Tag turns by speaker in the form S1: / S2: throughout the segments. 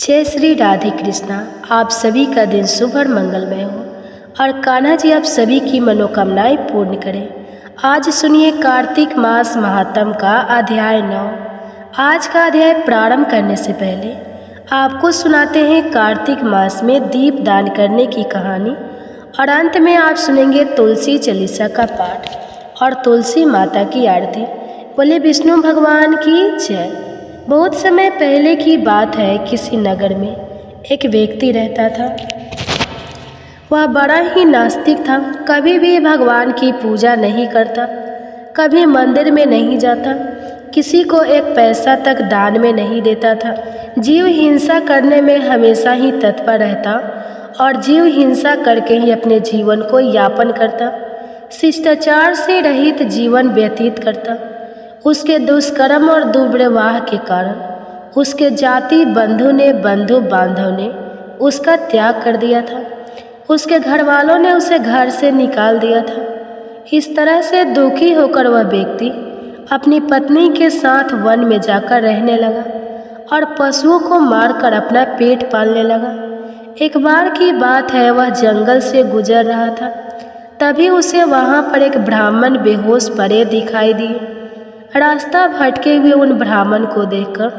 S1: जय श्री राधे कृष्णा। आप सभी का दिन शुभ और मंगलमय हो और कान्हा जी आप सभी की मनोकामनाएं पूर्ण करें। आज सुनिए कार्तिक मास महात्म का अध्याय 9। आज का अध्याय प्रारंभ करने से पहले आपको सुनाते हैं कार्तिक मास में दीप दान करने की कहानी और अंत में आप सुनेंगे तुलसी चालीसा का पाठ और तुलसी माता की आरती। बोले विष्णु भगवान की जय। बहुत समय पहले की बात है, किसी नगर में एक व्यक्ति रहता था। वह बड़ा ही नास्तिक था, कभी भी भगवान की पूजा नहीं करता, कभी मंदिर में नहीं जाता, किसी को एक पैसा तक दान में नहीं देता था। जीव हिंसा करने में हमेशा ही तत्पर रहता और जीव हिंसा करके ही अपने जीवन को यापन करता, शिष्टाचार से रहित जीवन व्यतीत करता। उसके दुष्कर्म और दुर्व्यवहार के कारण उसके जाति बंधु बांधव ने उसका त्याग कर दिया था। उसके घर वालों ने उसे घर से निकाल दिया था। इस तरह से दुखी होकर वह व्यक्ति अपनी पत्नी के साथ वन में जाकर रहने लगा और पशुओं को मारकर अपना पेट पालने लगा। एक बार की बात है, वह जंगल से गुजर रहा था, तभी उसे वहाँ पर एक ब्राह्मण बेहोश पड़े दिखाई दिए। रास्ता भटके हुए उन ब्राह्मण को देखकर,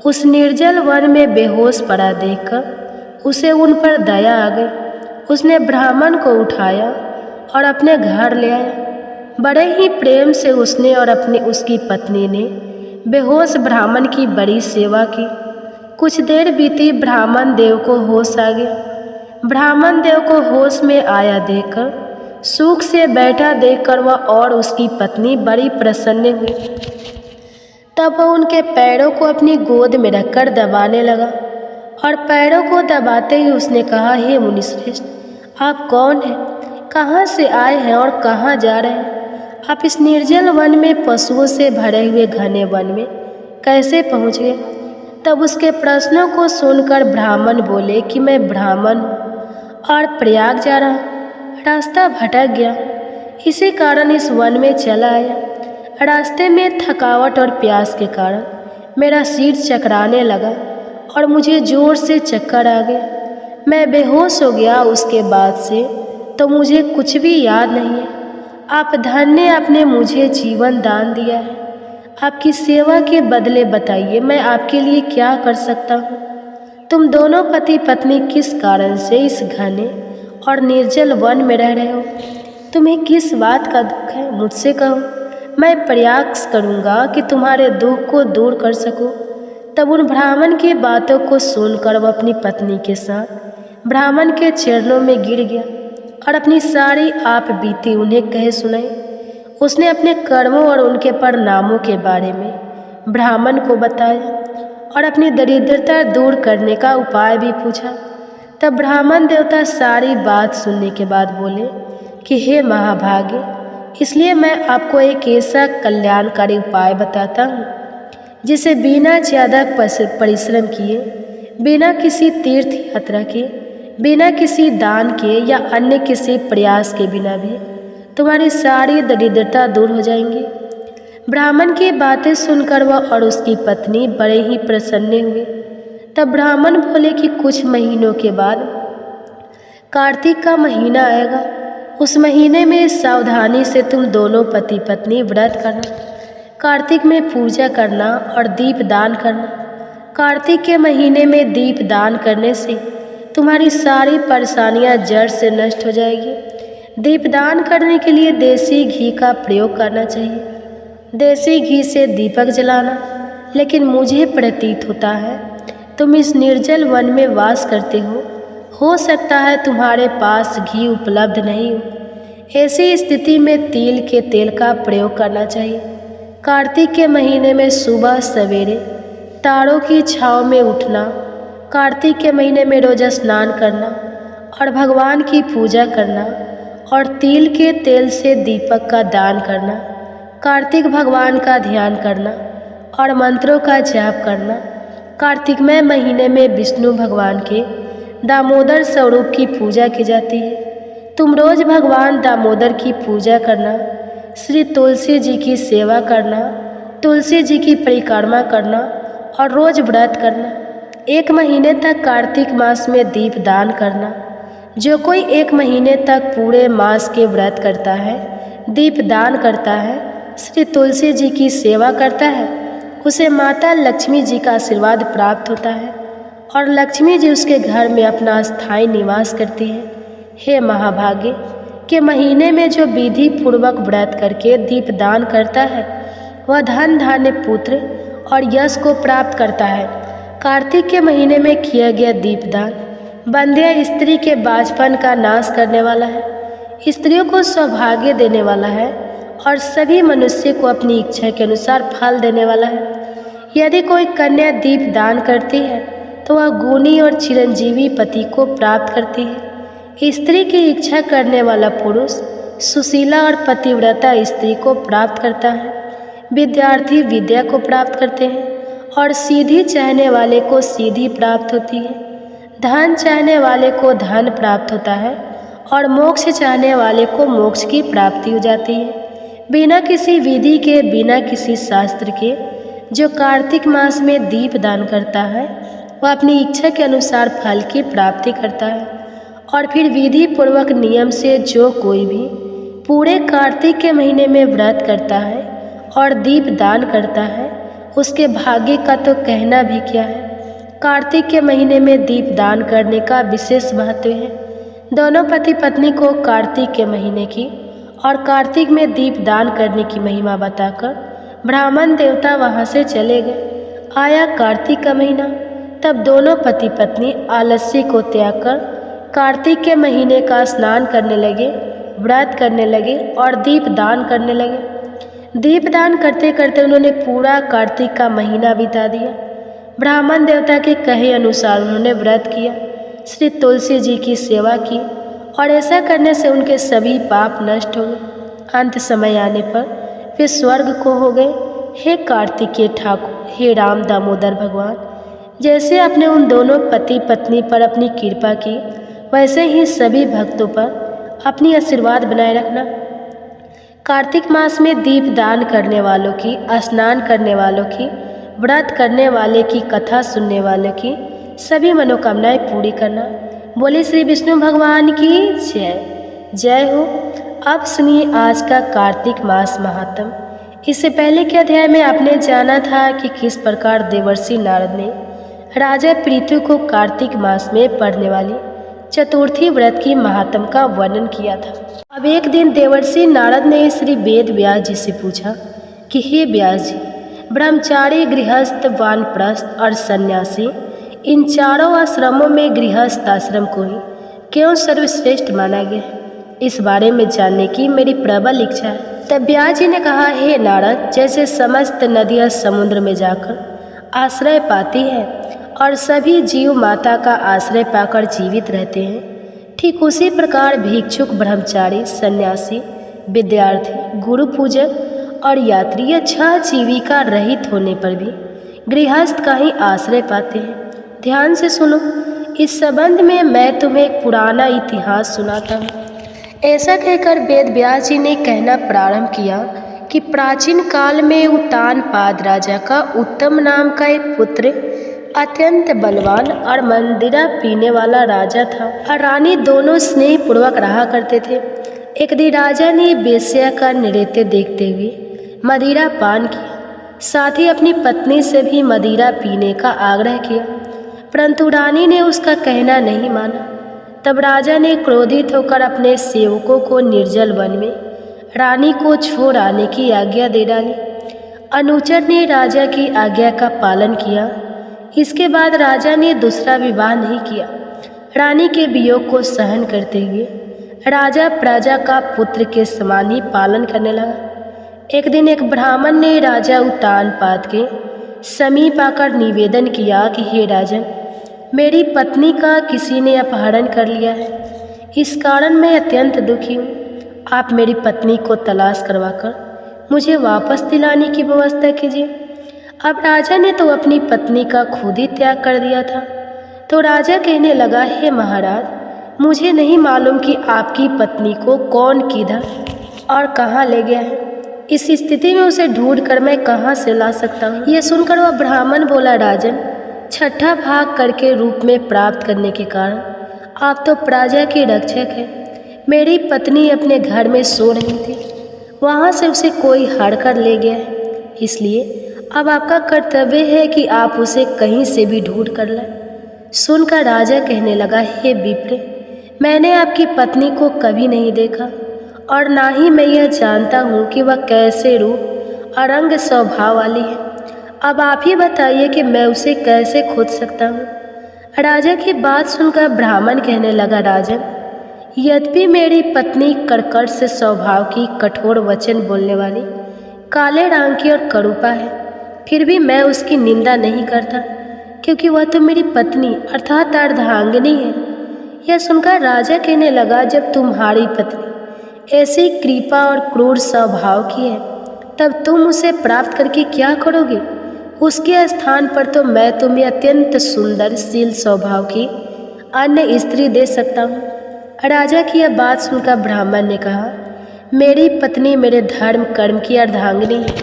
S1: उस निर्जल वन में बेहोश पड़ा देखकर उसे उन पर दया आ गई। उसने ब्राह्मण को उठाया और अपने घर ले आया। बड़े ही प्रेम से उसने और उसकी पत्नी ने बेहोश ब्राह्मण की बड़ी सेवा की। कुछ देर बीती, ब्राह्मण देव को होश आ गया। ब्राह्मण देव को होश में आया देखकर, सुख से बैठा देखकर वह और उसकी पत्नी बड़ी प्रसन्न हुई। तब वह उनके पैरों को अपनी गोद में रखकर दबाने लगा और पैरों को दबाते ही उसने कहा, हे मुनिश्रेष्ठ, आप कौन हैं, कहाँ से आए हैं और कहाँ जा रहे हैं? आप इस निर्जल वन में पशुओं से भरे हुए घने वन में कैसे पहुँच गए? तब उसके प्रश्नों को सुनकर ब्राह्मण बोले कि मैं ब्राह्मण हूँ और प्रयाग जा रहा हूँ, रास्ता भटक गया, इसी कारण इस वन में चला आया। रास्ते में थकावट और प्यास के कारण मेरा सिर चकराने लगा और मुझे जोर से चक्कर आ गया। मैं बेहोश हो गया। उसके बाद से तो मुझे कुछ भी याद नहीं है। आप धन्य, आपने मुझे जीवन दान दिया है। आपकी सेवा के बदले बताइए मैं आपके लिए क्या कर सकता हूँ? तुम दोनों पति पत्नी किस कारण से इस घने और निर्जल वन में रह रहे हो? तुम्हें किस बात का दुख है, मुझसे कहो, मैं प्रयास करूँगा कि तुम्हारे दुख को दूर कर सकूँ। तब उन ब्राह्मण की बातों को सुनकर वह अपनी पत्नी के साथ ब्राह्मण के चरणों में गिर गया और अपनी सारी आप बीती उन्हें कह सुनाई। उसने अपने कर्मों और उनके परिणामों के बारे में ब्राह्मण को बताया और अपनी दरिद्रता दूर करने का उपाय भी पूछा। तब ब्राह्मण देवता सारी बात सुनने के बाद बोले कि हे महाभागे, इसलिए मैं आपको एक ऐसा कल्याणकारी उपाय बताता हूँ जिसे बिना ज़्यादा परिश्रम किए, बिना किसी तीर्थ यात्रा के, बिना किसी दान के या अन्य किसी प्रयास के बिना भी तुम्हारी सारी दरिद्रता दूर हो जाएंगी। ब्राह्मण की बातें सुनकर वह और उसकी पत्नी बड़े ही प्रसन्न हुए। तब ब्राह्मण बोले कि कुछ महीनों के बाद कार्तिक का महीना आएगा। उस महीने में सावधानी से तुम दोनों पति पत्नी व्रत करना, कार्तिक में पूजा करना और दीप दान करना। कार्तिक के महीने में दीप दान करने से तुम्हारी सारी परेशानियां जड़ से नष्ट हो जाएगी। दीप दान करने के लिए देसी घी का प्रयोग करना चाहिए। देसी घी से दीपक जलाना। लेकिन मुझे प्रतीत होता है तुम इस निर्जल वन में वास करते हो सकता है तुम्हारे पास घी उपलब्ध नहीं हो। ऐसी स्थिति में तिल के तेल का प्रयोग करना चाहिए। कार्तिक के महीने में सुबह सवेरे तारों की छाँव में उठना, कार्तिक के महीने में रोज स्नान करना और भगवान की पूजा करना और तिल के तेल से दीपक का दान करना, कार्तिक भगवान का ध्यान करना और मंत्रों का जाप करना। कार्तिकमय महीने में विष्णु भगवान के दामोदर स्वरूप की पूजा की जाती है। तुम रोज भगवान दामोदर की पूजा करना, श्री तुलसी जी की सेवा करना, तुलसी जी की परिक्रमा करना और रोज व्रत करना। 1 महीने तक कार्तिक मास में दीप दान करना। जो कोई 1 महीने तक पूरे मास के व्रत करता है, दीप दान करता है, श्री तुलसी जी की सेवा करता है, उसे माता लक्ष्मी जी का आशीर्वाद प्राप्त होता है और लक्ष्मी जी उसके घर में अपना स्थायी निवास करती है। हे महाभागे के महीने में जो विधि पूर्वक व्रत करके दीप दान करता है, वह धन धान्य पुत्र और यश को प्राप्त करता है। कार्तिक के महीने में किया गया दीपदान बंध्या स्त्री के बाझपन का नाश करने वाला है, स्त्रियों को सौभाग्य देने वाला है और सभी मनुष्य को अपनी इच्छा के अनुसार फल देने वाला है। यदि कोई कन्या दीप दान करती है तो वह गुणी और चिरंजीवी पति को प्राप्त करती है। स्त्री की इच्छा करने वाला पुरुष सुशीला और पतिव्रता स्त्री को प्राप्त करता है। विद्यार्थी विद्या को प्राप्त करते हैं और सीधी चाहने वाले को सीधी प्राप्त होती है। धन चाहने वाले को धन प्राप्त होता है और मोक्ष चाहने वाले को मोक्ष की प्राप्ति हो जाती है। बिना किसी विधि के, बिना किसी शास्त्र के जो कार्तिक मास में दीप दान करता है, वह अपनी इच्छा के अनुसार फल की प्राप्ति करता है। और फिर विधि पूर्वक नियम से जो कोई भी पूरे कार्तिक के महीने में व्रत करता है और दीप दान करता है, उसके भाग्य का तो कहना भी क्या है। कार्तिक के महीने में दीप दान करने का विशेष महत्व है। दोनों पति पत्नी को कार्तिक के महीने की और कार्तिक में दीप दान करने की महिमा बताकर ब्राह्मण देवता वहाँ से चले गए। आया कार्तिक का महीना, तब दोनों पति पत्नी आलस्य को त्याग कर कार्तिक के महीने का स्नान करने लगे, व्रत करने लगे और दीप दान करने लगे। दीप दान करते करते उन्होंने पूरा कार्तिक का महीना बिता दिया। ब्राह्मण देवता के कहे अनुसार उन्होंने व्रत किया, श्री तुलसी जी की सेवा की और ऐसा करने से उनके सभी पाप नष्ट हो गए। अंत समय आने पर वे स्वर्ग को हो गए। हे कार्तिकेय ठाकुर, हे राम दामोदर भगवान, जैसे आपने उन दोनों पति पत्नी पर अपनी कृपा की, वैसे ही सभी भक्तों पर अपनी आशीर्वाद बनाए रखना। कार्तिक मास में दीप दान करने वालों की, स्नान करने वालों की, व्रत करने वाले की, कथा सुनने वालों की सभी मनोकामनाएं पूरी करना। बोले श्री विष्णु भगवान की जय। जय हो। अब सुनिए आज का कार्तिक मास महात्म। इससे पहले के अध्याय में आपने जाना था कि किस प्रकार देवर्षि नारद ने राजा पृथु को कार्तिक मास में पड़ने वाली चतुर्थी व्रत की महात्म का वर्णन किया था। अब एक दिन देवर्षि नारद ने श्री वेद व्यास जी से पूछा कि हे व्यास जी, ब्रह्मचारी, गृहस्थ, वानप्रस्थ और सन्यासी, इन चारों आश्रमों में गृहस्थ आश्रम को ही क्यों सर्वश्रेष्ठ माना गया है? इस बारे में जानने की मेरी प्रबल इच्छा है। तब व्यास जी ने कहा, हे नारद, जैसे समस्त नदियाँ समुद्र में जाकर आश्रय पाती हैं और सभी जीव माता का आश्रय पाकर जीवित रहते हैं, ठीक उसी प्रकार भिक्षुक, ब्रह्मचारी, सन्यासी, विद्यार्थी, गुरु पूजक और यात्री या 6 जीविका रहित होने पर भी गृहस्थ का ही आश्रय पाते हैं। ध्यान से सुनो, इस संबंध में मैं तुम्हें एक पुराना इतिहास सुनाता हूँ। ऐसा कहकर वेद व्यास जी ने कहना प्रारंभ किया कि प्राचीन काल में उत्तानपाद राजा का उत्तम नाम का एक पुत्र अत्यंत बलवान और मंदिरा पीने वाला राजा था और रानी दोनों स्नेह पूर्वक रहा करते थे। एक दिन राजा ने वेश्या का नृत्य देखते हुए मदिरा पान किया, साथ ही अपनी पत्नी से भी मदिरा पीने का आग्रह किया, परंतु रानी ने उसका कहना नहीं माना। तब राजा ने क्रोधित होकर अपने सेवकों को निर्जल वन में रानी को छोड़ आने की आज्ञा दे डाली। अनुचर ने राजा की आज्ञा का पालन किया। इसके बाद राजा ने दूसरा विवाह नहीं किया। रानी के वियोग को सहन करते हुए राजा प्रजा का पुत्र के समान ही पालन करने लगा। एक दिन एक ब्राह्मण ने राजा उत्तानपाद के समीप आकर निवेदन किया कि हे राजन, मेरी पत्नी का किसी ने अपहरण कर लिया है। इस कारण मैं अत्यंत दुखी हूँ। आप मेरी पत्नी को तलाश करवाकर मुझे वापस दिलाने की व्यवस्था कीजिए। अब राजा ने तो अपनी पत्नी का खुद ही त्याग कर दिया था। तो राजा कहने लगा, हे महाराज, मुझे नहीं मालूम कि आपकी पत्नी को कौन किधर और कहाँ ले गया है। इस स्थिति में उसे ढूंढकर मैं कहाँ से ला सकता हूँ? ये सुनकर वह ब्राह्मण बोला, राजन, छठा भाग करके रूप में प्राप्त करने के कारण आप तो प्रजा के रक्षक हैं। मेरी पत्नी अपने घर में सो रही थी, वहाँ से उसे कोई हड़ कर ले गया है, इसलिए अब आपका कर्तव्य है कि आप उसे कहीं से भी ढूंढ कर लाएं। सुनकर राजा कहने लगा, हे विप्र, मैंने आपकी पत्नी को कभी नहीं देखा और ना ही मैं यह जानता हूँ कि वह कैसे रूप और रंग स्वभाव वाली है। अब आप ही बताइए कि मैं उसे कैसे खोज सकता हूँ। राजा की बात सुनकर ब्राह्मण कहने लगा, राजन, यद्यपि मेरी पत्नी कर्कट से स्वभाव की, कठोर वचन बोलने वाली, काले रंग की और करूपा है, फिर भी मैं उसकी निंदा नहीं करता, क्योंकि वह तो मेरी पत्नी अर्थात अर्धांगिनी है। यह सुनकर राजा कहने लगा, जब तुम्हारी पत्नी ऐसी कृपा और क्रूर स्वभाव की है, तब तुम उसे प्राप्त करके क्या करोगे? उसके स्थान पर तो मैं तुम्हें अत्यंत सुंदर शील स्वभाव की अन्य स्त्री दे सकता हूँ। राजा की यह बात सुनकर ब्राह्मण ने कहा, मेरी पत्नी मेरे धर्म कर्म की अर्धांगिनी है,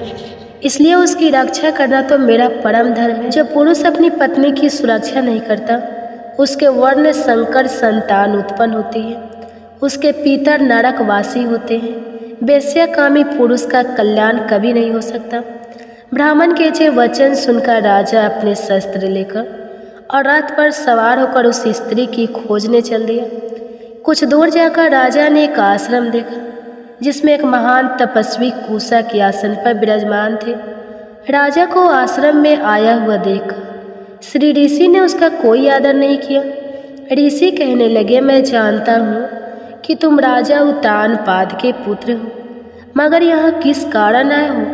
S1: इसलिए उसकी रक्षा करना तो मेरा परम धर्म है। जो पुरुष अपनी पत्नी की सुरक्षा नहीं करता, उसके वर्ण संकर संतान उत्पन्न होती है, उसके पितर नरकवासी होते हैं। वेश्याकामी पुरुष का कल्याण कभी नहीं हो सकता। ब्राह्मण के ये वचन सुनकर राजा अपने शस्त्र लेकर और रथ पर सवार होकर उस स्त्री की खोजने चल दिया। कुछ दूर जाकर राजा ने एक आश्रम देखा, जिसमें एक महान तपस्वी कुशा के आसन पर विराजमान थे। राजा को आश्रम में आया हुआ देखकर श्री ऋषि ने उसका कोई आदर नहीं किया। ऋषि कहने लगे, मैं जानता हूँ कि तुम राजा उत्तानपाद के पुत्र हो, मगर यहाँ किस कारण आए हो?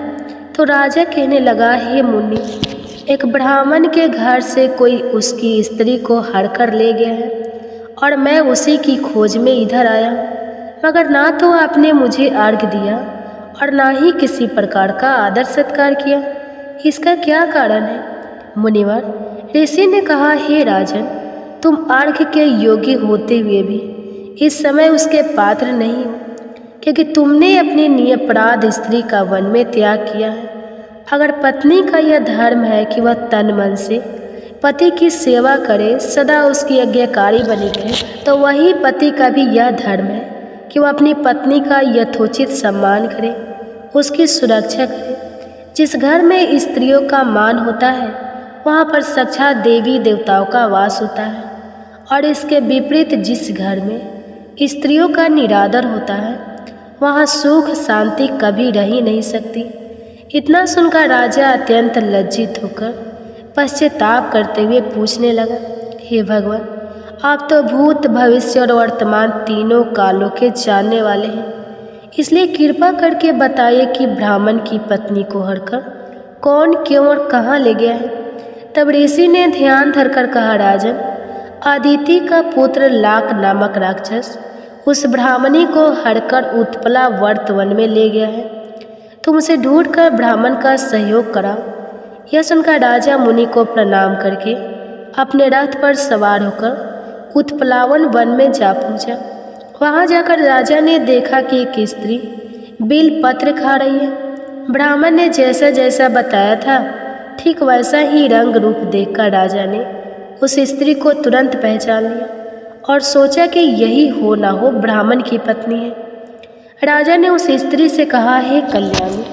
S1: तो राजा कहने लगा, हे मुनि, एक ब्राह्मण के घर से कोई उसकी स्त्री को हड़ कर ले गया है और मैं उसी की खोज में इधर आया, मगर ना तो आपने मुझे अर्घ्य दिया और ना ही किसी प्रकार का आदर सत्कार किया। इसका क्या कारण है? मुनिवर, ऋषि ने कहा, हे राजन, तुम अर्घ्य के योग्य होते हुए भी इस समय उसके पात्र नहीं हो, क्योंकि तुमने अपनी निरपराध स्त्री का वन में त्याग किया है। अगर पत्नी का यह धर्म है कि वह तन मन से पति की सेवा करे, सदा उसकी आज्ञाकारी बनी रहे, तो वही पति का भी यह धर्म है कि वह अपनी पत्नी का यथोचित सम्मान करे, उसकी सुरक्षा करे। जिस घर में स्त्रियों का मान होता है, वहाँ पर साक्षात देवी देवताओं का वास होता है, और इसके विपरीत जिस घर में स्त्रियों का निरादर होता है, वहाँ सुख शांति कभी रह ही नहीं सकती। इतना सुनकर राजा अत्यंत लज्जित होकर पश्चाताप करते हुए पूछने लगा, हे भगवान, आप तो भूत भविष्य और वर्तमान तीनों कालों के जानने वाले हैं, इसलिए कृपा करके बताइए कि ब्राह्मण की पत्नी को हड़कर कौन, क्यों और कहाँ ले गया है। तब ऋषि ने ध्यान धरकर कहा, राजन, अदिति का पुत्र लाक नामक राक्षस उस ब्राह्मणी को हड़कर उत्पला वर्त वन में ले गया है। तुम उसे ढूंढकर ब्राह्मण का सहयोग कराओ। यह सुनकर राजा मुनि को प्रणाम करके अपने रथ पर सवार होकर उत्पलावन वन में जा पहुंचा। वहां जाकर राजा ने देखा कि एक स्त्री बेल पत्र खा रही है। ब्राह्मण ने जैसा जैसा बताया था, ठीक वैसा ही रंग रूप देखकर राजा ने उस स्त्री को तुरंत पहचान लिया और सोचा कि यही हो ना हो ब्राह्मण की पत्नी है। राजा ने उस स्त्री से कहा, हे कल्याणी,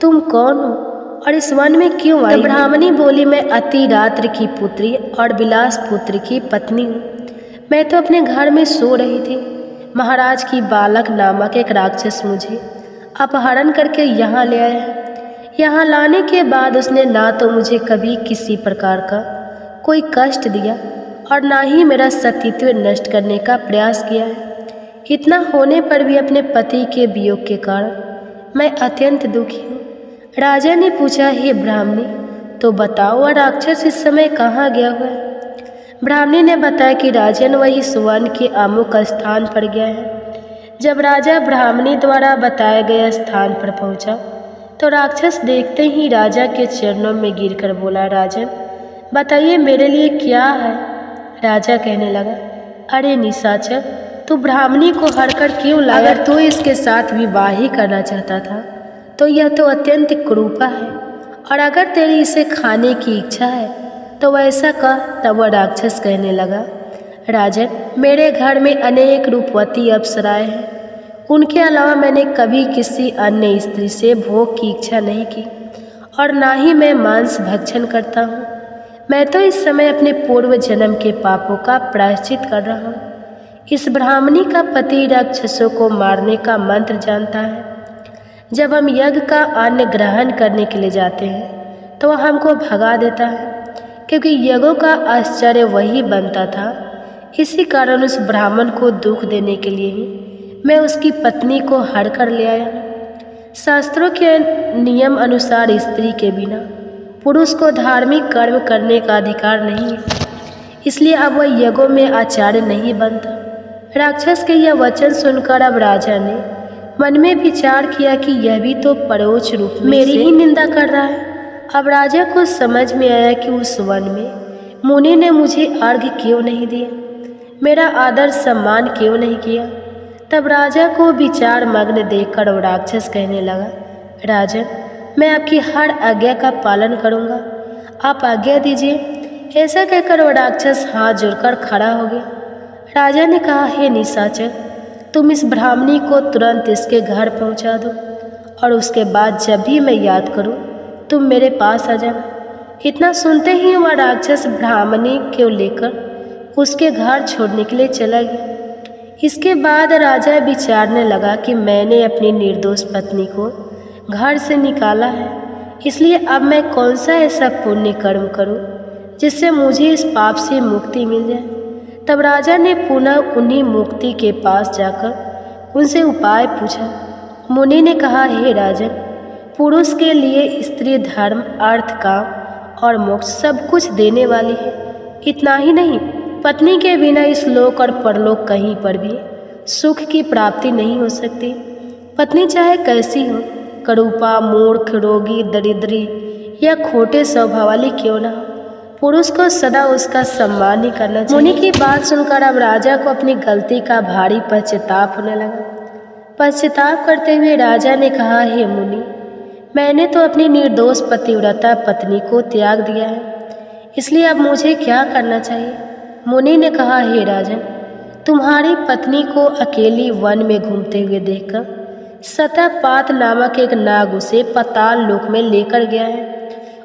S1: तुम कौन हो और इस वन में क्यों आई? ब्राह्मणी बोली, मैं अति रात्र की पुत्री और विलास पुत्र की पत्नी हूँ। मैं तो अपने घर में सो रही थी। महाराज की बालक नामक एक राक्षस मुझे अपहरण करके यहाँ ले आया है। यहाँ लाने के बाद उसने ना तो मुझे कभी किसी प्रकार का कोई कष्ट दिया और ना ही मेरा सतीत्व नष्ट करने का प्रयास किया है। इतना होने पर भी अपने पति के वियोग के कारण मैं अत्यंत दुखी हूँ। राजा ने पूछा, हे ब्राह्मणी, तो बताओ वह राक्षस इस समय कहाँ गया हुआ है? ब्राह्मणी ने बताया कि राजन वही सुवन के अमुक स्थान पर गया है। जब राजा ब्राह्मणी द्वारा बताए गए स्थान पर पहुँचा तो राक्षस देखते ही राजा के चरणों में गिरकर बोला, राजन, बताइए मेरे लिए क्या है? राजा कहने लगा, अरे निशाचर, तू ब्राह्मणी को हड़कर क्यों लाया? अगर तू इसके साथ विवाह ही करना चाहता था तो यह तो अत्यंत क्रूपा है, और अगर तेरी इसे खाने की इच्छा है तो वैसा कह। तब वह राक्षस कहने लगा, राजन, मेरे घर में अनेक रूपवती अप्सराएं हैं। उनके अलावा मैंने कभी किसी अन्य स्त्री से भोग की इच्छा नहीं की और ना ही मैं मांस भक्षण करता हूँ। मैं तो इस समय अपने पूर्व जन्म के पापों का प्रायश्चित कर रहा हूँ। इस ब्राह्मणी का पति राक्षसों को मारने का मंत्र जानता है। जब हम यज्ञ का अन्न ग्रहण करने के लिए जाते हैं तो वह हमको भगा देता है, क्योंकि यज्ञों का आश्चर्य वही बनता था। इसी कारण उस ब्राह्मण को दुख देने के लिए ही मैं उसकी पत्नी को हर कर ले आया। शास्त्रों के नियम अनुसार स्त्री के बिना पुरुष को धार्मिक कर्म करने का अधिकार नहीं है, इसलिए अब वह यज्ञों में आचार्य नहीं बनता। राक्षस के यह वचन सुनकर अब राजा ने मन में विचार किया कि यह भी तो परोक्ष रूप में मेरी ही निंदा कर रहा है। अब राजा को समझ में आया कि उस वन में मुनि ने मुझे अर्घ्य क्यों नहीं दिया, मेरा आदर सम्मान क्यों नहीं किया। तब राजा को विचार मग्न देखकर वो राक्षस कहने लगा, राजन, मैं आपकी हर आज्ञा का पालन करूंगा, आप आज्ञा दीजिए। ऐसा कहकर वो राक्षस हाथ जोड़कर खड़ा हो गया। राजा ने कहा, हे निशाचर, तुम इस ब्राह्मणी को तुरंत इसके घर पहुंचा दो और उसके बाद जब भी मैं याद करूं तुम मेरे पास आ जाना। इतना सुनते ही वह राक्षस ब्राह्मणी को लेकर उसके घर छोड़ने के लिए चला गया। इसके बाद राजा विचारने लगा कि मैंने अपनी निर्दोष पत्नी को घर से निकाला है, इसलिए अब मैं कौन सा ऐसा पुण्य कर्म करूं जिससे मुझे इस पाप से मुक्ति मिल जाए। तब राजा ने पुनः उन्हीं मुक्ति के पास जाकर उनसे उपाय पूछा। मुनि ने कहा, हे राजन, पुरुष के लिए स्त्री धर्म, अर्थ, काम और मोक्ष सब कुछ देने वाली है। इतना ही नहीं, पत्नी के बिना इस लोक और परलोक कहीं पर भी सुख की प्राप्ति नहीं हो सकती। पत्नी चाहे कैसी हो, करूपा, मूर्ख, रोगी, दरिद्री या खोटे स्वभाव वाली क्यों ना हो, पुरुष को सदा उसका सम्मान ही करना चाहिए। मुनि की बात सुनकर अब राजा को अपनी गलती का भारी पश्चाताप होने लगा। पश्चाताप करते हुए राजा ने कहा, हे मुनि, मैंने तो अपनी निर्दोष पतिव्रता पत्नी को त्याग दिया है, इसलिए अब मुझे क्या करना चाहिए। मुनि ने कहा, हे राजन, तुम्हारी पत्नी को अकेली वन में घूमते हुए देखकर शतपात नामक एक नाग उसे पाताल लोक में लेकर गया है।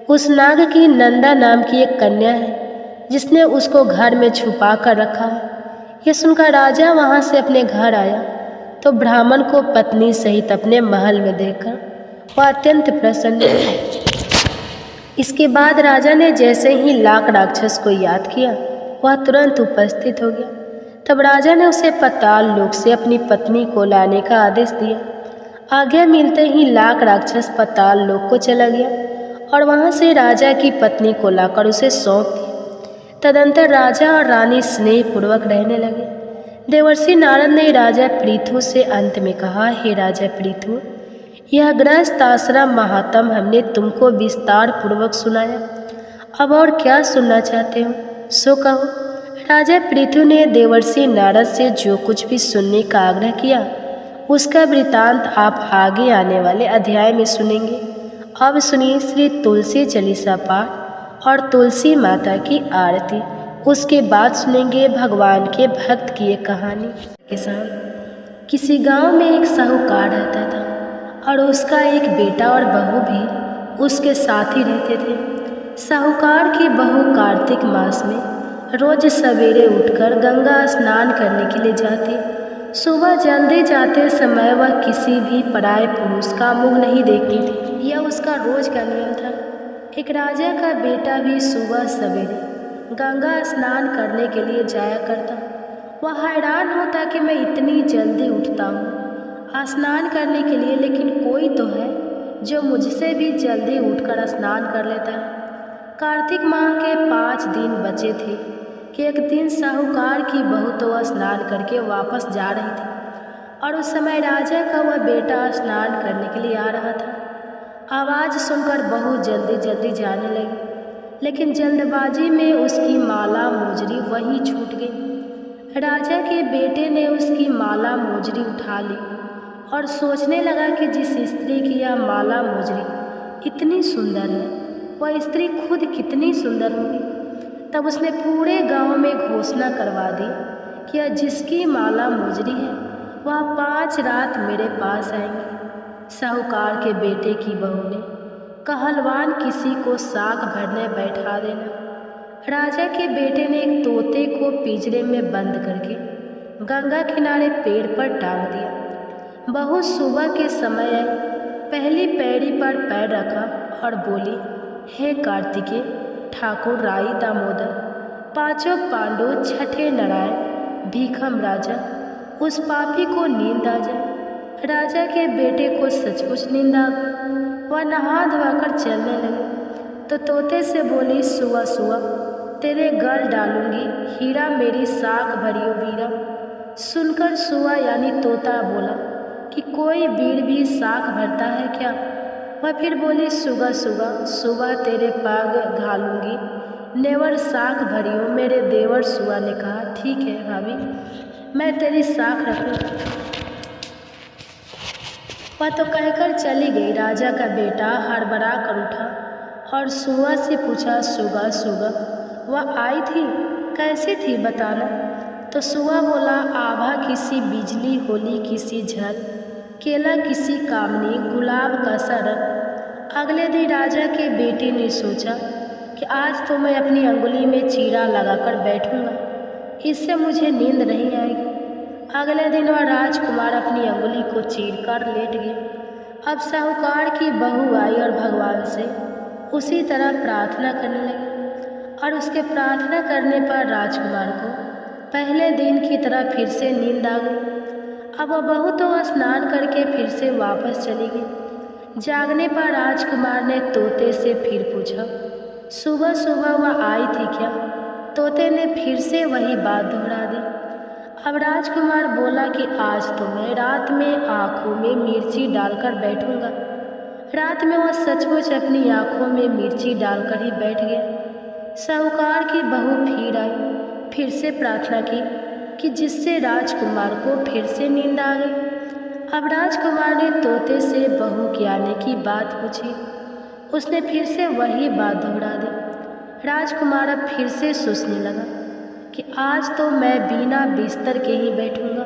S1: उस नाग की नंदा नाम की एक कन्या है जिसने उसको घर में छुपा कर रखा है। यह सुनकर राजा वहाँ से अपने घर आया तो ब्राह्मण को पत्नी सहित अपने महल में देखकर वह अत्यंत प्रसन्न हुआ। इसके बाद राजा ने जैसे ही लाख राक्षस को याद किया वह तुरंत उपस्थित हो गया। तब राजा ने उसे पाताल लोक से अपनी पत्नी को लाने का आदेश दिया। आज्ञा मिलते ही लाख राक्षस पाताल लोक को चला गया और वहाँ से राजा की पत्नी को लाकर उसे सौंप दिया। तदंतर राजा और रानी स्नेहपूर्वक रहने लगे। देवर्षि नारद ने राजा पृथु से अंत में कहा, हे राजा पृथु, यह गृहस्थ आश्रम महात्म हमने तुमको विस्तार पूर्वक सुनाया, अब और क्या सुनना चाहते हो सो कहो। राजा पृथु ने देवर्षि नारद से जो कुछ भी सुनने का आग्रह किया उसका वृतांत आप आगे आने वाले अध्याय में सुनेंगे। अब सुनिए श्री तुलसी चालीसा पाठ और तुलसी माता की आरती। उसके बाद सुनेंगे भगवान के भक्त की एक कहानी। किसान किसी गांव में एक साहूकार रहता था और उसका एक बेटा और बहू भी उसके साथ ही रहते थे। साहूकार की बहू कार्तिक मास में रोज सवेरे उठकर गंगा स्नान करने के लिए जाती। सुबह जल्दी जाते समय वह किसी भी पराये पुरुष का मुंह नहीं देखती थी, यह उसका रोज का नियम था। एक राजा का बेटा भी सुबह सवेरे गंगा स्नान करने के लिए जाया करता। वह हैरान होता कि मैं इतनी जल्दी उठता हूँ स्नान करने के लिए, लेकिन कोई तो है जो मुझसे भी जल्दी उठकर स्नान कर लेता है। कार्तिक माह के 5 दिन बचे थे कि एक दिन साहूकार की बहू तो स्नान करके वापस जा रही थी और उस समय राजा का वह बेटा स्नान करने के लिए आ रहा था। आवाज़ सुनकर बहू जल्दी जल्दी जाने लगी, लेकिन जल्दबाजी में उसकी माला मोजरी वहीं छूट गई। राजा के बेटे ने उसकी माला मोजरी उठा ली और सोचने लगा कि जिस स्त्री की यह माला मोजरी इतनी सुंदर है वह स्त्री खुद कितनी सुंदर होगी। तब उसने पूरे गांव में घोषणा करवा दी कि यह जिसकी माला मुजरी है वह 5 रात मेरे पास आएंगे। साहूकार के बेटे की बहू ने कहलवान किसी को साग भरने बैठा देना। राजा के बेटे ने एक तोते को पिंजरे में बंद करके गंगा किनारे पेड़ पर टांग दिया। बहू सुबह के समय आई, पहली पैड़ी पर पैर रखा और बोली, हे कार्तिकेय, ठाकुर राई दामोदर, पांचों पांडु, छठे नारायण, भीखम राजा, उस पापी को नींद आ जाए। राजा के बेटे को सचमुच नींद आ गई। वह नहा धोकर चलने लगे तो तोते से बोली, सुआ सुआ, तेरे गल डालूंगी हीरा मेरी साख भरियो वीरा। सुनकर सुआ यानी तोता बोला कि कोई वीर भी साख भरता है क्या? वह फिर बोली, सुगा सुगा, सुबह तेरे पाग घालूंगी नेवर साख भरियो। मेरे देवर सुआ ने कहा, ठीक है भाभी, मैं तेरी साख रखूँ। वह तो कहकर चली गई। राजा का बेटा हड़बड़ा कर उठा और सुआ से पूछा, सुगा सुगा, वह आई थी, कैसी थी बताना? तो सुआ बोला, आभा किसी बिजली, होली किसी झर, केला किसी कामनी, गुलाब का सा रंग। अगले दिन राजा के बेटे ने सोचा कि आज तो मैं अपनी अंगुली में चीरा लगाकर बैठूंगा, इससे मुझे नींद नहीं आएगी। अगले दिन वह राजकुमार अपनी अंगुली को चीरकर लेट गया। अब साहूकार की बहू आई और भगवान से उसी तरह प्रार्थना करने लगी और उसके प्रार्थना करने पर राजकुमार को पहले दिन की तरह फिर से नींद आ गई। अब वह बहू तो स्नान करके फिर से वापस चली गई। जागने पर राजकुमार ने तोते से फिर पूछा, सुबह सुबह वह आई थी क्या? तोते ने फिर से वही बात दोहरा दी। अब राजकुमार बोला कि आज तो मैं रात में आँखों में मिर्ची डालकर बैठूंगा। रात में वह सचमुच अपनी आँखों में मिर्ची डालकर ही बैठ गया। साहूकार की बहू फिर आई, फिर से प्रार्थना की कि जिससे राजकुमार को फिर से नींद आ गई। अब राजकुमार ने तोते से बहू के आने की बात पूछी। उसने फिर से वही बात दोहरा दी। राजकुमार अब फिर से सोचने लगा कि आज तो मैं बिना बिस्तर के ही बैठूंगा।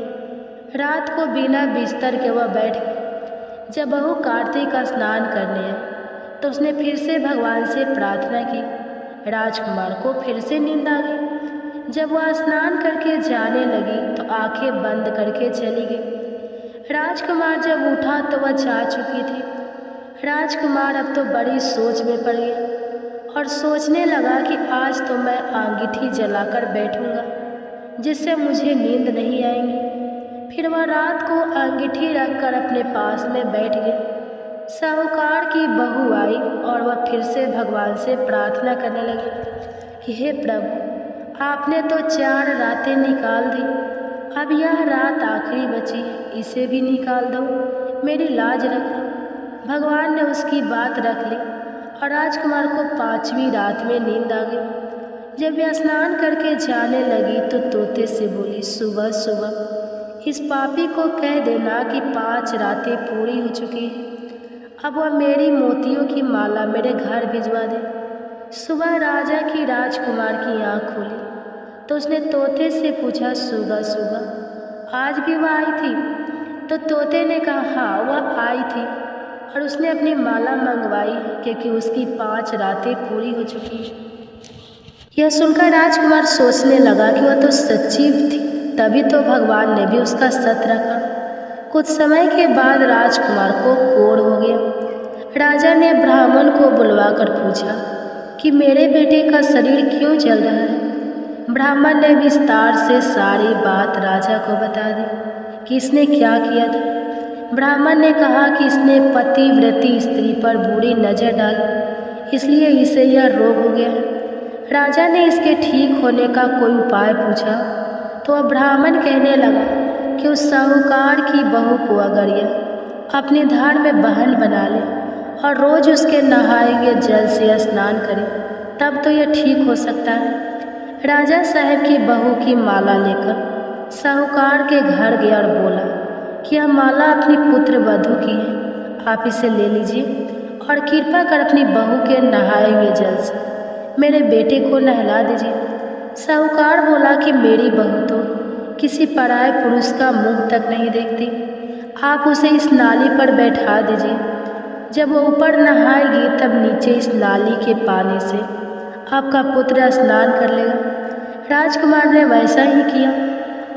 S1: रात को बिना बिस्तर के वह बैठ गया। जब बहू कार्तिक का स्नान करने आई तो उसने फिर से भगवान से प्रार्थना की। राजकुमार को फिर से नींद आ गई। जब वह स्नान करके जाने लगी तो आंखें बंद करके चली गई। राजकुमार जब उठा तो वह जा चुकी थी। राजकुमार अब तो बड़ी सोच में पड़ गया और सोचने लगा कि आज तो मैं अंगीठी जलाकर बैठूंगा, जिससे मुझे नींद नहीं आएगी। फिर वह रात को अंगीठी रखकर अपने पास में बैठ गया। साहूकार की बहू आई और वह फिर से भगवान से प्रार्थना करने लगी कि हे प्रभु, आपने तो 4 रातें निकाल दी, अब यह रात आखिरी बची है, इसे भी निकाल दो, मेरी लाज रख लो। भगवान ने उसकी बात रख ली और राजकुमार को 5वीं रात में नींद आ गई। जब वह स्नान करके जाने लगी तो तोते से बोली, सुबह सुबह इस पापी को कह देना कि 5 रातें पूरी हो चुकी हैं, अब वह मेरी मोतियों की माला मेरे घर भिजवा दे। सुबह राजा की राजकुमार की आँख खुली तो उसने तोते से पूछा, सुबह सुबह आज भी वह आई थी? तो तोते ने कहा, हाँ वह आई थी और उसने अपनी माला मंगवाई क्योंकि उसकी 5 रातें पूरी हो चुकी हैं। यह सुनकर राजकुमार सोचने लगा कि वह तो सच्ची थी, तभी तो भगवान ने भी उसका सत रखा। कुछ समय के बाद राजकुमार को कोढ़ हो गया। राजा ने ब्राह्मण को बुलवाकर पूछा कि मेरे बेटे का शरीर क्यों जल रहा है। ब्राह्मण ने विस्तार से सारी बात राजा को बता दी कि इसने क्या किया था। ब्राह्मण ने कहा कि इसने पतिव्रती स्त्री पर बुरी नज़र डाली, इसलिए इसे यह रोग हो गया। राजा ने इसके ठीक होने का कोई उपाय पूछा तो वह ब्राह्मण कहने लगा कि उस साहूकार की बहू को अगर यह अपने धार में बहन बना ले और रोज़ उसके नहाए हुए जल से स्नान करे, तब तो यह ठीक हो सकता है। राजा साहब की बहू की माला लेकर साहूकार के घर गया और बोला कि यह माला अपनी पुत्र वधू की है, आप इसे ले लीजिए और कृपा कर अपनी बहू के नहाए हुए जल से मेरे बेटे को नहला दीजिए। साहूकार बोला कि मेरी बहू तो किसी पराये पुरुष का मुंह तक नहीं देखती, आप उसे इस नाली पर बैठा दीजिए। जब वो ऊपर नहाएगी तब नीचे इस नाली के पानी से आपका पुत्र स्नान कर लेगा। राजकुमार ने वैसा ही किया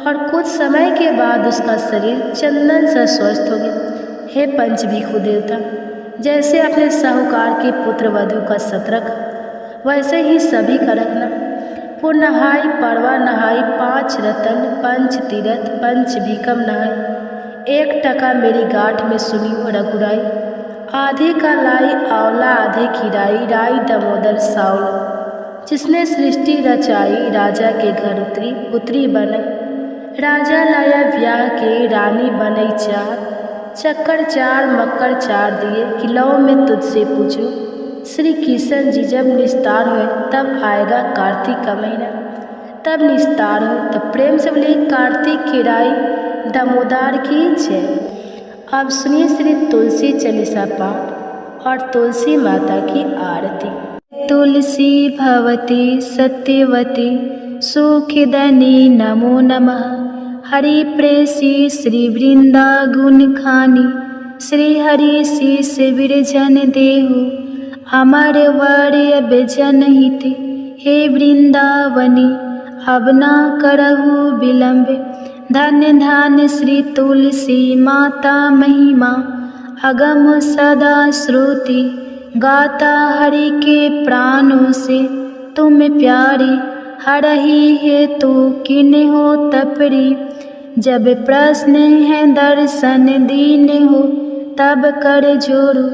S1: और कुछ समय के बाद उसका शरीर चंदन सा स्वस्थ हो गया। हे पंचभिखु देवता, जैसे अपने साहूकार के पुत्र वधू का सत रखा, वैसे ही सभी का रखना। वो नहाई, परवा नहाई, 5 रतन, 5 तीरथ, 5 भीकम नहाई। 1 टका मेरी गांठ में सुनी और रघुराई। आधे का लाई आंवला, आधे की राई, राई दामोदर सावला। जिसने सृष्टि रचाई, राजा के घर उतरी, पुत्री बनई। राजा लाया ब्याह के, रानी बनई 4। चक्कर 4 मक्कर 4 दिए, किलाओं में तुझसे पूछो। श्री किशन जी जब निस्तार हुए तब आएगा कार्तिक का महीना, तब निस्तार हो। तब प्रेम से बोले कार्तिक की राई दामोदर की जय। अब सुनिए श्री तुलसी चालीसा पाठ और तुलसी माता की आरती। तुलसी भवती सत्यवती सुखदनी नमो नमः। हरि प्रेसी श्री वृंदा गुण खानी, श्री हरि शीस विरजन देहु। अमर वर्य बेजन हित, हे वृंदावनी अब ना करहु विलंब। धन्य धन्य श्री तुलसी माता महिमा, अगम सदा श्रुति। गाता हरि के प्राणों से तुम प्यारी, हरहि हेतु किन्हो तपरी। जब प्रश्न है दर्शन दीन हो, तब कर जोरु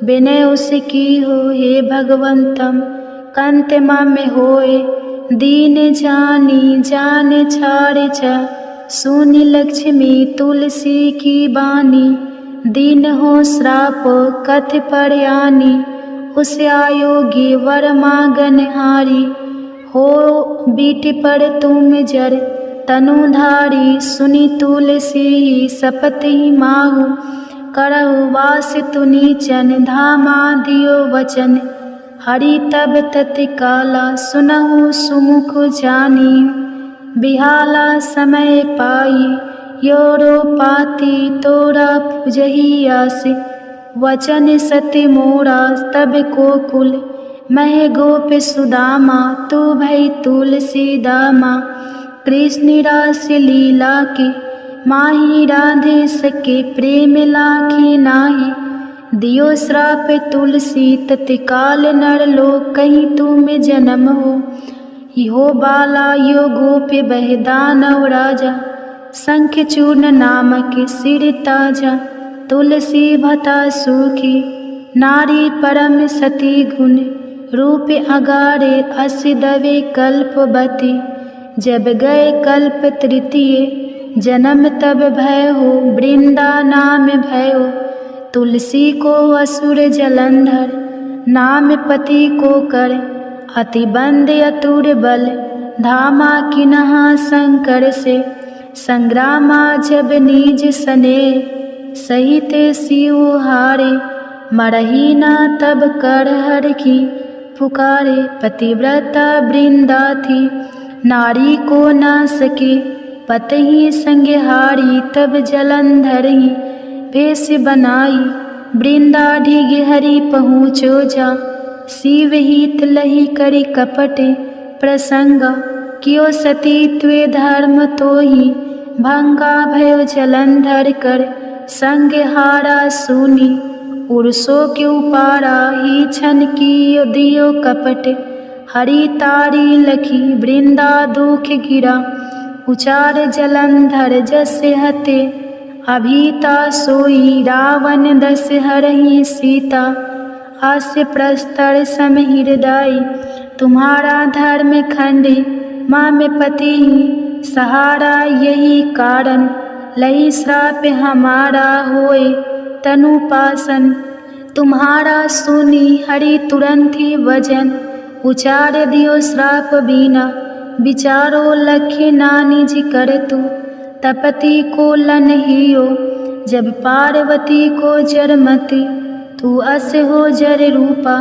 S1: विनय उसकी हो। हे भगवंतम कंत में होए, दीन जानी जान छाड़ जा। सुनि लक्ष्मी तुलसी की बानी, दीन हो श्राप कथ पर आनी। उस आयोगी वर मांगन हारी, हो बीट पर तुम जर तनुधारी। सुनि तुलसी सपत ही माहु, करहु वास तुनीचन। धामा दियो वचन, हरि तब तत्काला। सुनहु सुमुख जानी, बिहाला समय पाई। योरो पाती तोरा पुजही आस, वचन सत्य मोरा तब को कुल। मह गोप सुदामा, तू भई तुलसी दामा। कृष्ण रास लीला के, माही राधे सके। प्रेम लाखे नाही, दियो श्राप तुलसी। तत्काल नर लोक कहीं तुम जन्म हो। यो बाला यो गोप बह दानव राजा, शंख चूर्ण नामक सिर ताजा। तुलसी भता सुखी, नारी परम सती गुण। रूप अगारे अस दवे कल्पवती। जब गए कल्प तृतीय, जन्म तब भय हो। वृंदा नाम भयो, तुलसी को असुर जलंधर। नाम पति को कर, अति बंद अतुर बल। धामा किन्हा शंकर से, संग्रामा जब निज सने। सहित शिव हारे, मरही ना तब कर हर की पुकारे। पतिव्रता वृंदा थी, नारी को ना सके। पतही संगहारी, तब जलंधर ही भेष बनाई। वृंदा ढिग हरि पहुँचो जा, शिव हित लही करी कपट प्रसंगा। कियो सती त्वे धर्म तो ही, भंगा भयो जलंधर कर संगहारा सुनी। उर्सो के उपारा ही छन की दियो कपट। हरि तारी लखी वृंदा दुख गिरा, उचार जलंधर जस हते। अभीता सोई रावण दस हरहि सीता। हास्य प्रस्तर सम हृदय, तुम्हारा धर्म खंडे। माँ में पति सहारा यही कारण, लही श्राप हमारा होए तनुपासन। तुम्हारा सुनी हरि तुरंत ही वजन, उचार दियो श्राप बीना। विचारो लखे नानी जी कर तू, तपति को लन हियो। जब पार्वती को जरमति, तू अस हो जर रूपा।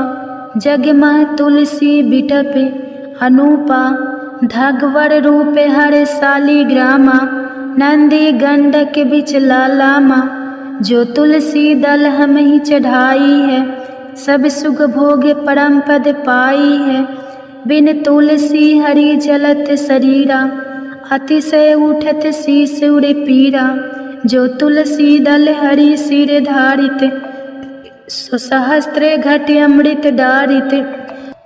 S2: जगमह तुलसी बिटपे अनूपा, धगवर रूपे हर शालिग्रामा, नंदी गंडक बिच लालामा। जो तुलसी दल हम ही चढ़ाई है, सब सुख भोग परम पद पाई है। बिन तुलसी हरि जलत शरीरा, अतिशय उठत शीस उड़े पीरा। जो तुलसी दल हरि सिर धारित, सुसहस्त्र घट अमृत डारित।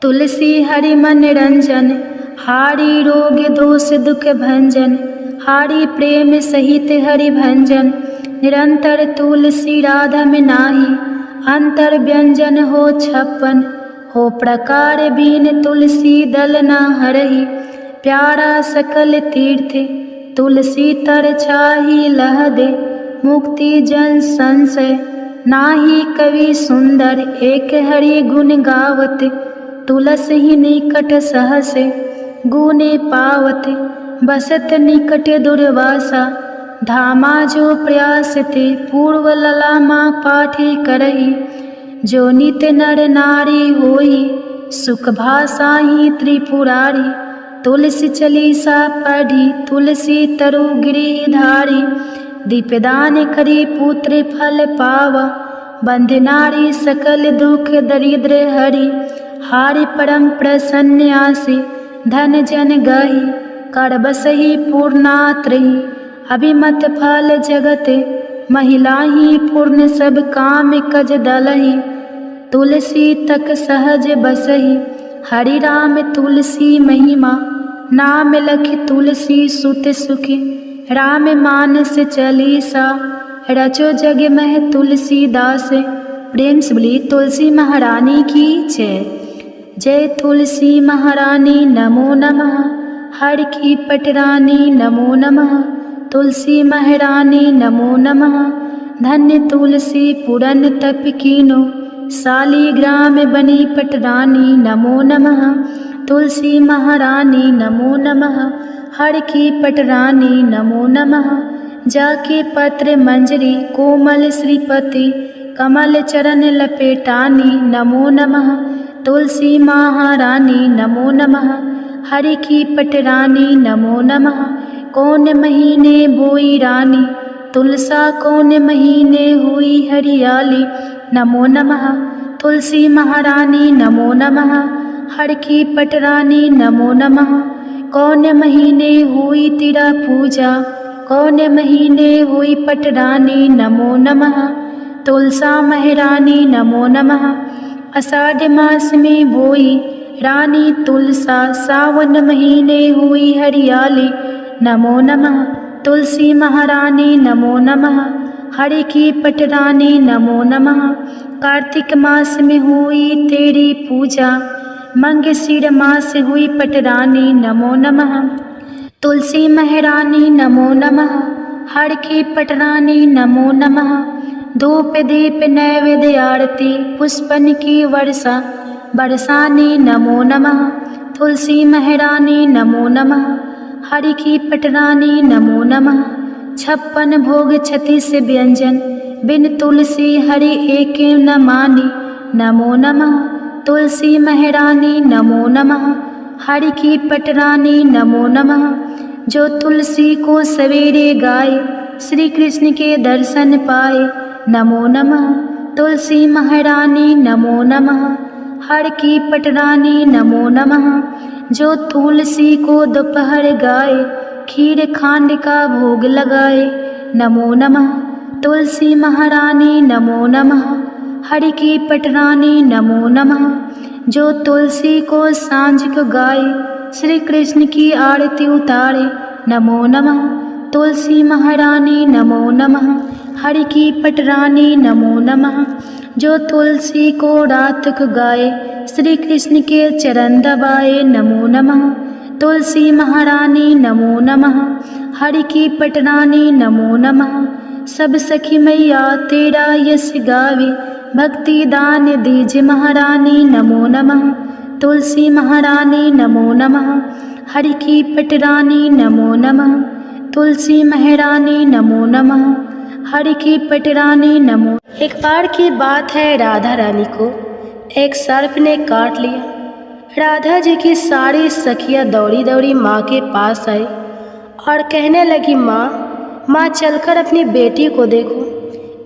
S2: तुलसी हरि मन रंजन, हारी रोग दोष दुख भंजन। हारी प्रेम सहित हरि भंजन, निरंतर तुलसी राधा में नाही। अंतर व्यंजन हो 56, हो प्रकार बीन तुलसी दल ना हरहि। प्यारा सकल तीर्थ, तुलसी तर छाही लह दे। मुक्ति जन संशय, नाही कवि सुंदर एक हरि गुण गावत। तुलसी ही निकट सहसे, गुने पावत। बसत निकट दुर्वासा, धामा जो प्रयास ते। पूर्व ललामा पाठी करही, जो नित नर नारी होई। सुख भाषा ही त्रिपुरारी, तुलसी चालीसा पढ़ी। तुलसी तरु गिरिधारी, दीपदान करी पुत्र फल पावा। बंध नारी सकल दुख दरिद्र हरि। हारि परम प्रसन्न आसी, धन जन गही। कर बसही पूर्णात्रही, अभिमत फल जगत। महिला ही पूर्ण सब काम कज दलही। तुलसी तक सहज बसही, हरि राम तुलसी महिमा। नाम लख तुलसी सुत सुखी, राम मानस चालीसा। रचो जग मह तुलसीदास, प्रेम से बोली तुलसी महारानी की जय। जय तुलसी महारानी नमो नमः, हर की पटरानी नमो नमः। तुलसी महारानी नमो नमः, धन्य तुलसी पुरन तप कीनो। शालिग्राम बनी पटरानी नमो नमः। तुलसी महारानी नमो नमः, हर की पटरानी नमो नमः। जाके पत्र मंजरी कोमल श्रीपति, कमल चरण लपेटानी नमो नमः। तुलसी महारानी नमो नमः, हरि की पटरानी नमो नमः। कौन महीने बोई रानी, तुलसा कौन महीने हुई हरियाली नमो नमः। तुलसी महारानी नमो नमः, हर की पटरानी नमो नमः। कौन महीने हुई तेरा पूजा, कौन महीने हुई पटरानी नमो नमः। तुलसा महारानी नमो नमः, आषाढ़ मास में बोई रानी तुलसा। सावन महीने हुई हरियाली नमो नमः। तुलसी महारानी नमो नमः, हरि की पटरानी नमो नमः। कार्तिक मास में हुई तेरी पूजा, मंगशीर मास हुई पटरानी नमो नमः। तुलसी महारानी नमो नमः, हर की पटरानी नमो नमः। धूप दीप नैवेद्य आरती, पुष्पन की वर्षा बरसानी नमो नमः। तुलसी महारानी नमो नमः, हरि की पटरानी नमो नमः। 56 भोग 36 व्यंजन, बिन तुलसी हरि एक न मानी नमो नमः। तुलसी महारानी नमो नमः, हरि की पटरानी नमो नमः। जो तुलसी को सवेरे गाए, श्री कृष्ण के दर्शन पाए नमो नमः। तुलसी महारानी नमो नमः, हर की पटरानी नमो नमः। जो तुलसी को दोपहर गाए, खीर खांड का भोग लगाए नमो नमः। तुलसी महारानी नमो नमः, हरि की पटरानी नमो नमः। जो तुलसी को सांझ को गाए, श्री कृष्ण की आरती उतारे नमो नमः। तुलसी महारानी नमो नमः, हरि की पटरानी नमो नमः। जो तुलसी को रात को गाए, श्री कृष्ण के चरण दबाए नमो नमः। तुलसी महारानी नमो नमः, हरि की पटरानी नमो नमः। सब सखी मैया तेरा यश गावे, भक्ति दान दीज महारानी नमो नमः। तुलसी महारानी नमो नमः, हरि की पटरानी नमो नमः। तुलसी महारानी नमो नमः, हरि की पटरानी नमो। एक बार की बात है, राधा रानी को
S1: एक सर्प ने काट लिया। राधा जी की सारी सखियाँ दौड़ी दौड़ी माँ के पास आई और कहने लगी, माँ चलकर अपनी बेटी को देखो,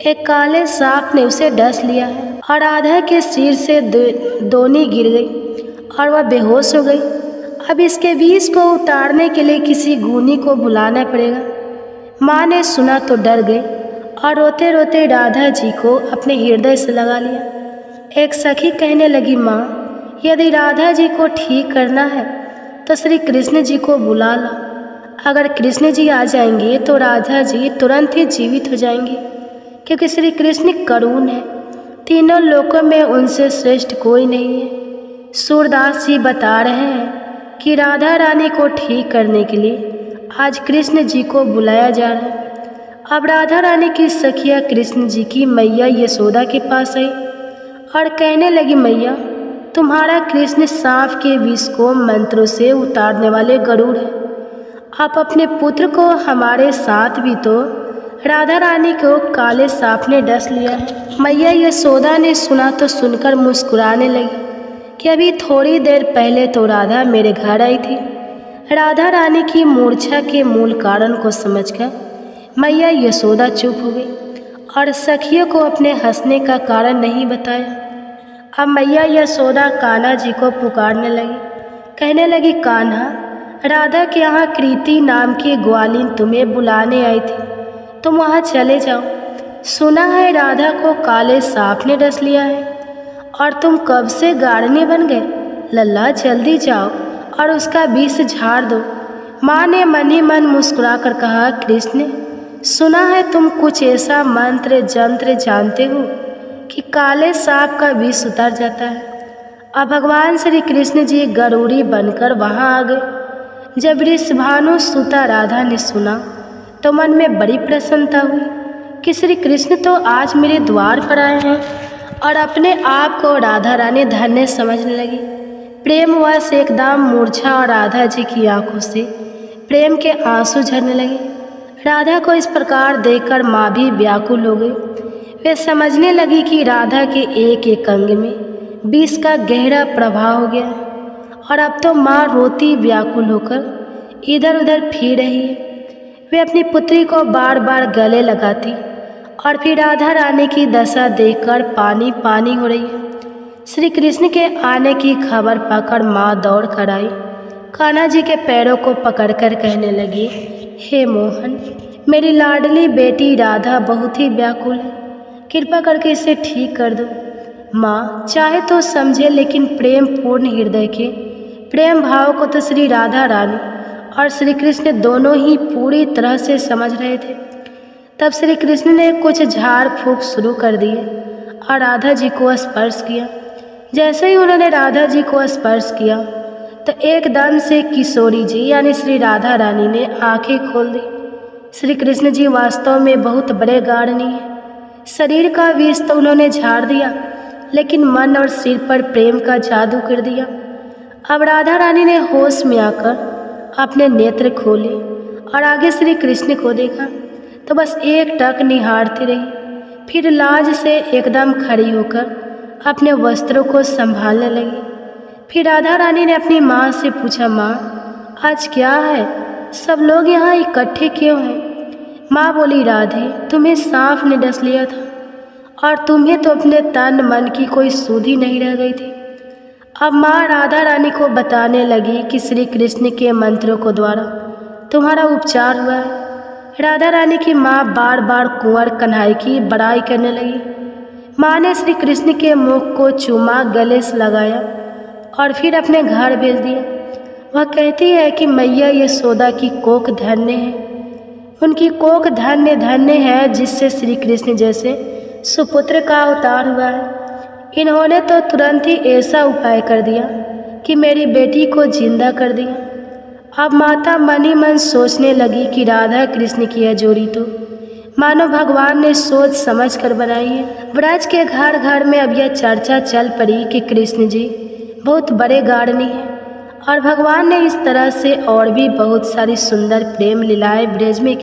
S1: एक काले सांप ने उसे डस लिया है। और राधा के सिर से दोनी गिर गई और वह बेहोश हो गई। अब इसके विष को उतारने के लिए किसी गुनी को बुलाना पड़ेगा। माँ ने सुना तो डर गई और रोते रोते राधा जी को अपने हृदय से लगा लिया। एक सखी कहने लगी, माँ यदि राधा जी को ठीक करना है तो श्री कृष्ण जी को बुला लो। अगर कृष्ण जी आ जाएंगे तो राधा जी तुरंत ही जीवित हो जाएंगी, क्योंकि श्री कृष्ण करुण है। तीनों लोकों में उनसे श्रेष्ठ कोई नहीं है। सूरदास जी बता रहे हैं कि राधा रानी को ठीक करने के लिए आज कृष्ण जी को बुलाया जा रहा है। अब राधा रानी की सखिया कृष्ण जी की मैया यशोदा के पास आई और कहने लगी, मैया तुम्हारा कृष्ण सांप के विष को मंत्रों से उतारने वाले गरुड़ है। आप अपने पुत्र को हमारे साथ भी तो राधा रानी को काले सांप ने डस लिया है। मैया यशोदा ने सुना तो सुनकर मुस्कुराने लगी कि अभी थोड़ी देर पहले तो राधा मेरे घर आई थी। राधा रानी की मूर्छा के मूल कारण को समझकर मैया यशोदा चुप हो गई और सखियों को अपने हंसने का कारण नहीं बताया। अब मैया यशोदा कान्हा जी को पुकारने लगी, कहने लगी, कान्हा राधा के यहाँ कृति नाम की ग्वालिन तुम्हें बुलाने आई थी, तुम वहाँ चले जाओ। सुना है राधा को काले सांप ने डस लिया है और तुम कब से गाड़ने बन गए। लल्ला जल्दी जाओ और उसका विष झाड़ दो। माँ ने मन ही मन मुस्कुरा कर कहा, कृष्ण सुना है तुम कुछ ऐसा मंत्र जंत्र जानते हो कि काले सांप का विष उतर जाता है। अब भगवान श्री कृष्ण जी गरुड़ी बनकर वहाँ आ गए। जब ऋषभानु सुता राधा ने सुना तो मन में बड़ी प्रसन्नता हुई कि श्री कृष्ण तो आज मेरे द्वार पर आए हैं, और अपने आप को राधा रानी धन्य समझने लगी। प्रेमवश एकदम मूर्छा और राधा जी की आंखों से प्रेम के आंसू झरने लगे। राधा को इस प्रकार देखकर माँ भी व्याकुल हो गई। वे समझने लगी कि राधा के एक एक अंग में विष का गहरा प्रभाव हो गया और अब तो माँ रोती व्याकुल होकर इधर उधर फिर रही है। वे अपनी पुत्री को बार बार गले लगाती और फिर राधा रानी की दशा देखकर पानी पानी हो रही है। श्री कृष्ण के आने की खबर पाकर माँ दौड़ कर आई। कान्हा जी के पैरों को पकड़कर कहने लगी, हे मोहन, मेरी लाडली बेटी राधा बहुत ही व्याकुल है, कृपा करके इसे ठीक कर दो। माँ चाहे तो समझे, लेकिन प्रेम पूर्ण हृदय के प्रेम भाव को तो श्री राधा रानी और श्री कृष्ण दोनों ही पूरी तरह से समझ रहे थे। तब श्री कृष्ण ने कुछ झाड़ फूंक शुरू कर दिए और राधा जी को स्पर्श किया। जैसे ही उन्होंने राधा जी को स्पर्श किया तो एकदम से किशोरी जी यानी श्री राधा रानी ने आंखें खोल दी। श्री कृष्ण जी वास्तव में बहुत बड़े गाढ़नी हैं। शरीर का विष तो उन्होंने झाड़ दिया, लेकिन मन और सिर पर प्रेम का जादू कर दिया। अब राधा रानी ने होश में आकर अपने नेत्र खोले और आगे श्री कृष्ण को देखा तो बस एक टक निहारती रही। फिर लाज से एकदम खड़ी होकर अपने वस्त्रों को संभालने लगी। फिर राधा रानी ने अपनी माँ से पूछा, माँ आज क्या है, सब लोग यहाँ इकट्ठे क्यों हैं? माँ बोली, राधे तुम्हें सांप ने डस लिया था और तुम्हें तो अपने तन मन की कोई सुधि नहीं रह गई थी। अब माँ राधा रानी को बताने लगी कि श्री कृष्ण के मंत्रों को द्वारा तुम्हारा उपचार हुआ है। राधा रानी की माँ बार बार कुंवर कन्हई की बड़ाई करने लगी। माँ ने श्री कृष्ण के मुख को चूमा, गले से लगाया और फिर अपने घर भेज दिया। वह कहती है कि मैया यशोदा की कोख धन्य है, उनकी कोख धन्य धन्य है जिससे श्री कृष्ण जैसे सुपुत्र का अवतार हुआ है। इन्होंने तो तुरंत ही ऐसा उपाय कर दिया कि मेरी बेटी को जिंदा कर दिया। अब माता मन ही मन सोचने लगी कि राधा कृष्ण की यह जोड़ी तो मानो भगवान ने सोच समझ कर बनाई है। ब्रज के घर घर में अब यह चर्चा चल पड़ी कि कृष्ण जी बहुत बड़े गाढ़नी हैं और भगवान ने इस तरह से और भी बहुत सारी सुंदर प्रेम लीलाएं ब्रज में